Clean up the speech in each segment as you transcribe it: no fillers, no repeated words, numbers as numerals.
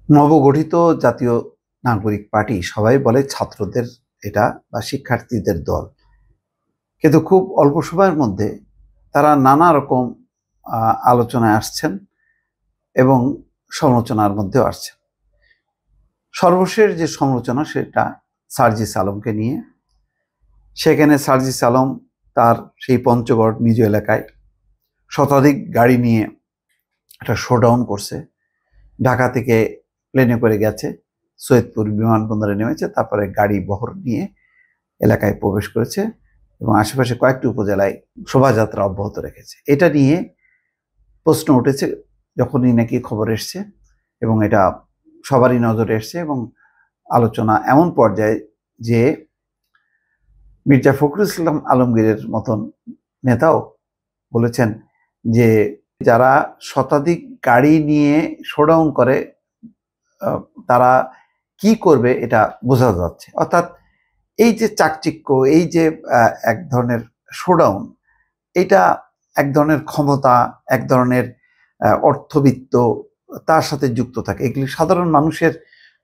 নবগঠিত জাতীয় নাগরিক পার্টি সবাই বলে ছাত্রদের এটা বা শিক্ষার্থীদের দল, কিন্তু খুব অল্প সময়ের মধ্যে তারা নানা রকম আলোচনায় আসছেন এবং সমালোচনার মধ্যেও আসছেন। সর্বশেষ যে সমালোচনা সেটা সার্জিস আলমকে নিয়ে। সেখানে সার্জিস আলম তার সেই পঞ্চগড় নিজ এলাকায় শতাধিক গাড়ি নিয়ে একটা শোডাউন করছে। ঢাকা থেকে প্লেনে করে গেছে, সৈয়দপুর বিমানবন্দরে নেমেছে, তারপরে গাড়ি বহর নিয়ে এলাকায় প্রবেশ করেছে এবং আশেপাশে কয়েকটি উপজেলায় শোভাযাত্রা অব্যাহত রেখেছে। এটা নিয়ে প্রশ্ন উঠেছে যখনই নাকি খবর এসছে, এবং এটা সবারই নজরে এসছে এবং আলোচনা এমন পর্যায়ে যে মির্জা ফখরুল ইসলাম আলমগীরের মতন নেতাও বলেছেন যে যারা শতাধিক গাড়ি নিয়ে শোডাউন করে তারা কি করবে এটা বোঝা যাচ্ছে। অর্থাৎ এই যে চাকচিক্য, এই যে এক ধরনের শোডাউন, এটা এক ধরনের ক্ষমতা, এক ধরনের অর্থবিত্ত তার সাথে যুক্ত থাকে। এগুলি সাধারণ মানুষের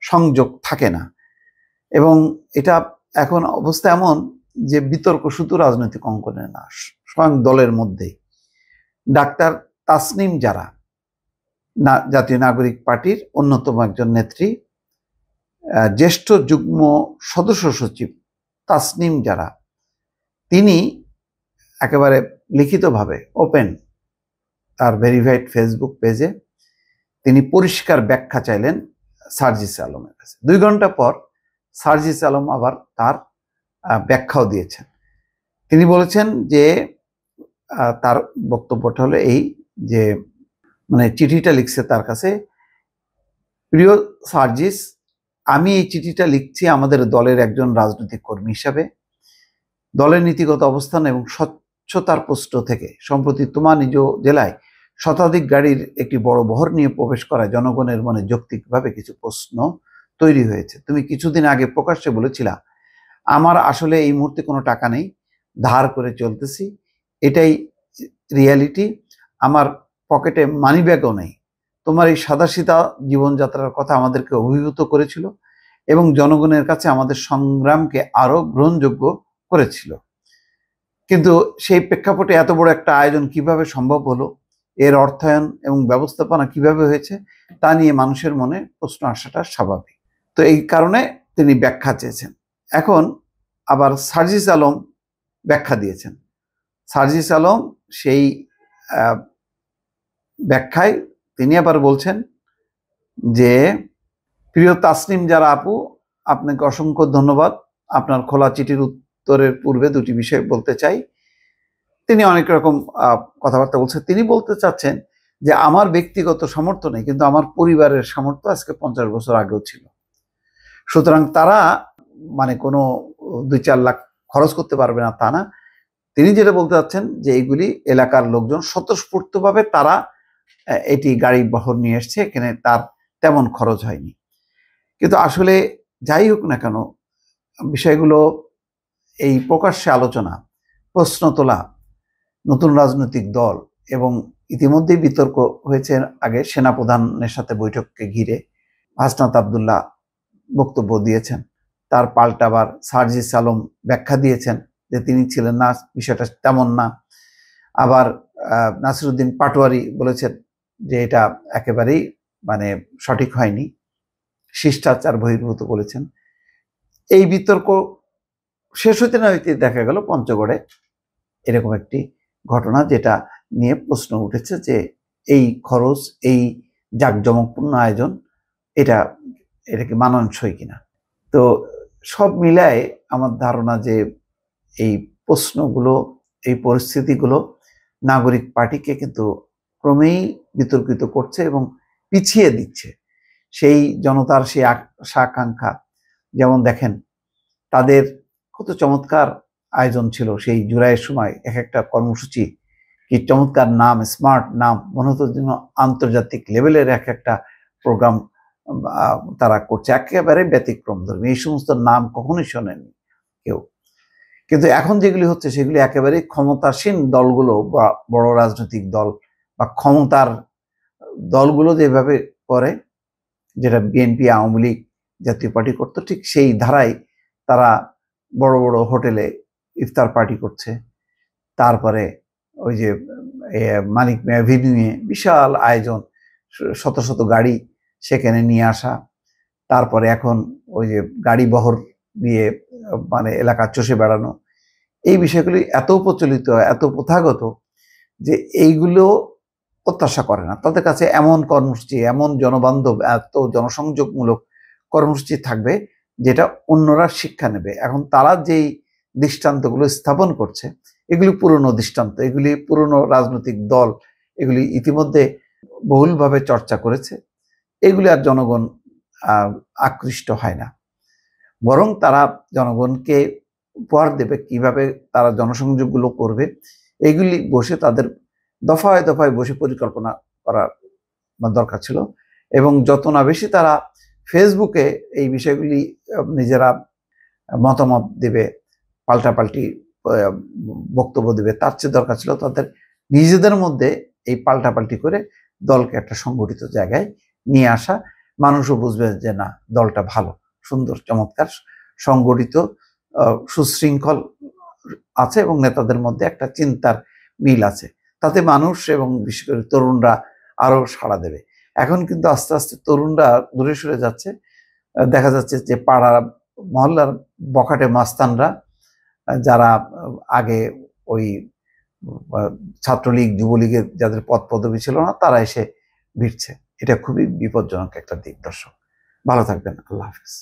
সংযোগ থাকে না, এবং এটা এখন অবস্থা এমন যে বিতর্ক শুধু রাজনৈতিক অঙ্গনে না, স্বয়ং দলের মধ্যেই। ডাক্তার তাসনিম যারা, জাতীয় নাগরিক পার্টির অন্যতম একজন নেত্রী, জ্যেষ্ঠ যুগ্ম সদস্য সচিব তাসনিম যারা, তিনি একেবারে লিখিতভাবে ওপেন তার ভেরিফাইড ফেসবুক পেজে তিনি পরিষ্কার ব্যাখ্যা চাইলেন সার্জিস আলমের কাছে। 2 ঘন্টা পর সার্জিস আলম আবার তার ব্যাখ্যাও দিয়েছেন। তিনি বলেছেন যে তার বক্তব্যটা হলো এই যে, মানে চিঠিটা লিখছে তার কাছে, প্রিয় সার্জিস, আমি এই চিঠিটা লিখছি আমাদের দলের একজন রাজনৈতিক কর্মী হিসাবে। দলের নীতিগত অবস্থান এবং স্বচ্ছতার প্রশ্ন থেকে সম্প্রতি তোমার নিজ জেলায় শতাধিক গাড়ির একটি বড় বহর নিয়ে প্রবেশ করায় জনগণের মনে যৌক্তিকভাবে কিছু প্রশ্ন তৈরি হয়েছে। তুমি কিছুদিন আগে প্রকাশ্যে বলেছিলা, আমার আসলে এই মুহূর্তে কোনো টাকা নেই, ধার করে চলতেছি, এটাই রিয়ালিটি, আমার পকেটে মানি ব্যাগও নেই। তোমার এই সাদাসিধা জীবনযাত্রার কথা আমাদেরকে অভিভূত করেছিল এবং জনগণের কাছে আমাদের সংগ্রামকে আরো গ্রহণযোগ্য করেছিল। কিন্তু সেই প্রেক্ষাপটে এত বড় একটা আয়োজন কিভাবে সম্ভব হলো, এর অর্থায়ন এবং ব্যবস্থাপনা কিভাবে হয়েছে, তা নিয়ে মানুষের মনে প্রশ্ন আসাটা স্বাভাবিক। তো এই কারণে তিনি ব্যাখ্যা চেয়েছেন। এখন আবার সার্জিস আলম ব্যাখ্যা দিয়েছেন। সার্জিস আলম সেই ব্যাখ্যায় তিনি আবার বলছেন যে, প্রিয় তাসনিম যারা আপু, আপনাকে অসংখ্য ধন্যবাদ। আপনার খোলা চিঠির উত্তরের পূর্বে 2টি বিষয় বলতে চাই। তিনি অনেক রকম কথাবার্তা বলছেন। তিনি বলতে চাচ্ছেন যে আমার ব্যক্তিগত সামর্থ্য নেই, কিন্তু আমার পরিবারের সামর্থ্য আজকে 50 বছর আগেও ছিল। সুতরাং তারা মানে কোনো 2-4 লাখ খরচ করতে পারবে না তা না। তিনি যেটা বলতে চাচ্ছেন যে এইগুলি এলাকার লোকজন স্বতঃস্ফূর্তভাবে তারা এটি গাড়ি বহর নিয়ে এসছে, এখানে তার তেমন খরচ হয়নি। কিন্তু আসলে যাই হোক না কেন, বিষয়গুলো এই প্রকাশ্যে আলোচনা, প্রশ্ন তোলা, নতুন রাজনৈতিক দল, এবং ইতিমধ্যেই বিতর্ক হয়েছে আগে সেনাপ্রধানের সাথে বৈঠককে ঘিরে। হাসনাত আবদুল্লাহ বক্তব্য দিয়েছেন, তার পাল্টাবার সার্জিস আলম ব্যাখ্যা দিয়েছেন যে তিনি ছিলেন না, বিষয়টা তেমন না। আবার নাসিরউদ্দিন পাটোয়ারি বলেছেন যে এটা একেবারেই মানে সঠিক হয়নি, শিষ্টাচার বহির্ভূত বলেছেন। এই বিতর্ক শেষ হইতে না হইতে দেখা গেল পঞ্চগড়ে এরকম একটি ঘটনা, যেটা নিয়ে প্রশ্ন উঠেছে যে এই খরচ, এই জাঁকজমকপূর্ণ আয়োজন, এটা কি মানানসই কিনা। তো সব মিলায় আমার ধারণা যে এই প্রশ্নগুলো, এই পরিস্থিতিগুলো নাগরিক পার্টিকে কিন্তু ক্রমেই বিতর্কিত করছে এবং পিছিয়ে দিচ্ছে সেই জনতার সেই আশা আকাঙ্ক্ষা। যেমন দেখেন, তাদের কত চমৎকার আয়োজন ছিল সেই জুলাইয়ের সময়, এক একটা কর্মসূচি, কি চমৎকার নাম, স্মার্ট নাম, মনে হতো যেন আন্তর্জাতিক লেভেলের এক একটা প্রোগ্রাম তারা করছে, একেবারে ব্যতিক্রম ধর্মী। এই সমস্ত নাম কখনোই শোনেনি কেউ। কিন্তু এখন যেগুলি হচ্ছে সেগুলি একেবারে ক্ষমতাসীন দলগুলো বা বড় রাজনৈতিক দল বা ক্ষমতার দলগুলো যেভাবে করে, যেটা বিএনপি আওয়ামী লীগ জাতীয় পার্টি করতো, ঠিক সেই ধারায় তারা বড় বড় হোটেলে ইফতার পার্টি করছে। তারপরে ওই যে মানিক মিয়া এভিনিউয়ে বিশাল আয়োজন, শত শত গাড়ি সেখানে নিয়ে আসা। তারপরে এখন ওই যে গাড়ি বহর দিয়ে মানে এলাকা চষে বেড়ানো, এই বিষয়গুলি এত প্রচলিত, এত প্রথাগত যে এইগুলো প্রত্যাশা করে না। তাদের কাছে এমন কর্মসূচি, এমন জনবান্ধব, এত জনসংযোগমূলক কর্মসূচি থাকবে যেটা অন্যরা শিক্ষা নেবে। এখন তারা যেই দৃষ্টান্তগুলো স্থাপন করছে, এগুলি পুরনো দৃষ্টান্ত, এগুলি পুরনো রাজনৈতিক দল এগুলি ইতিমধ্যে বহুলভাবে চর্চা করেছে। এগুলি আর জনগণ আকৃষ্ট হয় না, বরং তারা জনগণকে উপহার দেবে কিভাবে তারা জনসংযোগগুলো করবে, এগুলি বসে তাদের দফায় দফায় বসে পরিকল্পনা করার দরকার ছিল। এবং যত না বেশি তারা ফেসবুকে এই বিষয়গুলি নিজেরা মতামত দেবে, পাল্টাপাল্টি বক্তব্য দেবে, তার চেয়ে দরকার ছিল তাদের নিজেদের মধ্যে এই পাল্টাপাল্টি করে দলকে একটা সংগঠিত জায়গায় নিয়ে আসা। মানুষও বুঝবে যে না, দলটা ভালো, সুন্দর, চমৎকার, সংগঠিত, সুশৃঙ্খল আছে এবং নেতাদের মধ্যে একটা চিন্তার মিল আছে। তাতে মানুষ এবং বিশেষ করে তরুণরা আরো সাড়া দেবে। এখন কিন্তু আস্তে আস্তে তরুণরা দূরে সরে যাচ্ছে। দেখা যাচ্ছে যে পাড়া মহল্লার বখাটে মাস্তানরা, যারা আগে ওই ছাত্রলীগ যুবলীগের যাদের পদ পদবি ছিল না, তারা এসে ভিড়ছে। এটা খুবই বিপজ্জনক একটা দিক। দর্শক ভালো থাকবেন, আল্লাহ হাফিজ।